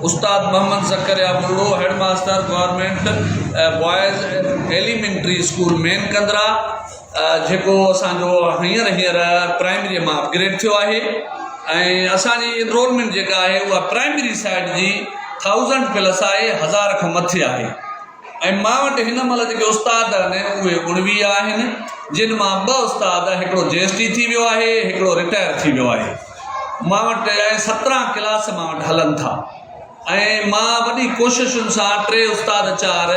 उस्ताद Mohammad Zakaria Bullo, head master government boys elementary school main Kandra, जेको असांजो हींअर प्राइमरी मां अपग्रेड थियो आहे ऐं असांजी इनरोलमेंट जेका आहे उहा प्राइमरी साइड जी 1000+ आहे, 1000 खां मथे आहे। ऐं मां वटि हिन महिल जेके उस्ताद आहिनि उहे 19 आहिनि, जिन मां 2 उस्ताद, हिकिड़ो JST थी वियो आहे, हिकिड़ो रिटायर थी वियो आहे। मां वटि 17 क्लास मां वटि हलनि था ऐं मां वॾी कोशिशुनि सां 3 उस्ताद 4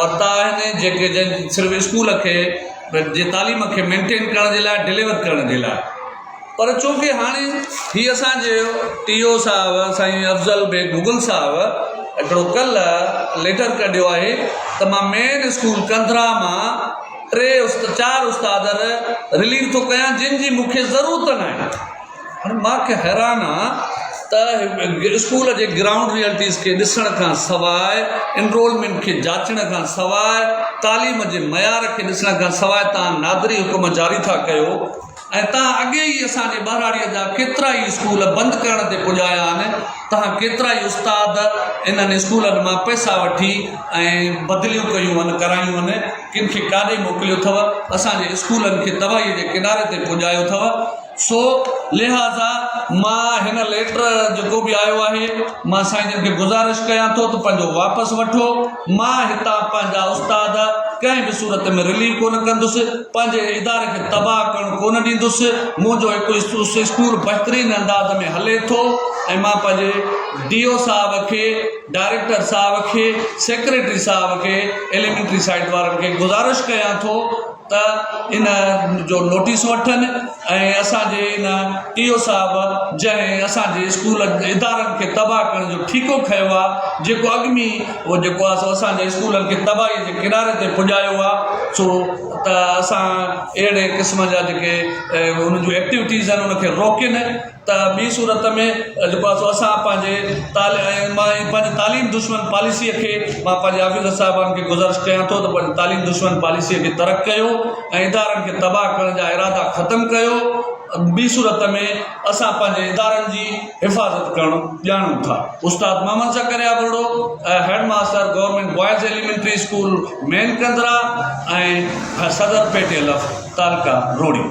वरिता आहिनि, जेके जन सिर्फ़ु स्कूल खे जे तालीम खे मेंटेन करण जे लाइ, डिलीवर करण जे लाइ। पर छोकी हाणे हीअ असांजे TO साहिबु साईं अफ़ज़ल बेग मुग़ल साहिबु हिकिड़ो कल्ह लेटर कढियो आहे त मां मेन स्कूल कंदरा मां 4 उस्ताद रिलीव थो कयां, जिन जी मूंखे ज़रूरत न आहे। हाणे मूंखे हैरान आहे त स्कूल जे ग्राउंड रियलिटीज़ खे ॾिसण खां सवाइ, इनरोलमेंट खे जाचण खां सवाइ, तालीम जे मयार खे ॾिसण खां सवाइ तव्हां नादरी हुकुम जारी था कयो ऐं तव्हां अॻे ई असांजे ॿारहाड़ीअ जा केतिरा ई स्कूल बंदि करण ते पुॼाया आहिनि। तव्हां केतिरा ई उस्ताद इन्हनि स्कूलनि मां पैसा वठी ऐं बदिलियूं कयूं आहिनि, करायूं आहिनि, किन खे काॾे मोकिलियो अथव, असांजे स्कूलनि खे तबाही जे किनारे ते पुॼायो अथव। सो लिहाज़ा मां हिन लेटर जेको बि आयो आहे, मां साईं जन खे गुज़ारिश कयां थो त पंहिंजो वापसि वठो। मां हितां पंहिंजा उस्ताद कंहिं बि सूरत में रिलीव कोन कंदुसि, पंहिंजे इदारे खे तबाह करणु कोन ॾींदुसि। मुंहिंजो हिकु स्कूल बहितरीन अंदाज़ में हले थो ऐं मां पंहिंजे DO साहिब खे, डायरेक्टर साहिब खे, सेक्रेटरी साहिब खे, एलिमेंट्री साइड वारनि खे गुज़ारिश कयां थो त इन जो नोटिस वठनि ऐं असांजे इन TO साहिबु जंहिं असांजे स्कूल इदारनि खे तबाह करण जो ठीको खयो आहे, जेको अॻु में उहो जेको आहे असांजे स्कूलनि खे तबाही जे किनारे ते पुॼायो आहे, सो त असां अहिड़े क़िस्म जा जेके उन जूं एक्टिविटीज़ आहिनि उनखे रोकीनि त ॿी सूरत में जेको आहे असां पंहिंजे तालीम दुश्मन पॉलिसीअ खे, मां पंहिंजे ऑफिसर साहिबान खे गुज़ारिश कयां थो त पंहिंजी तालीम दुश्मन पॉलिसीअ खे तर्क कयो ऐं इदारनि खे तबाह करण जा इरादा ख़तमु कयो। ॿी सूरत में असां पंहिंजे इदारनि जी हिफ़ाज़त करणु ॼाणूं था। उस्ताद Mohammad Zakaria Bullo, head master government boys elementary school main Kandra ऐं सदर पेटेल तालका रोड़ी।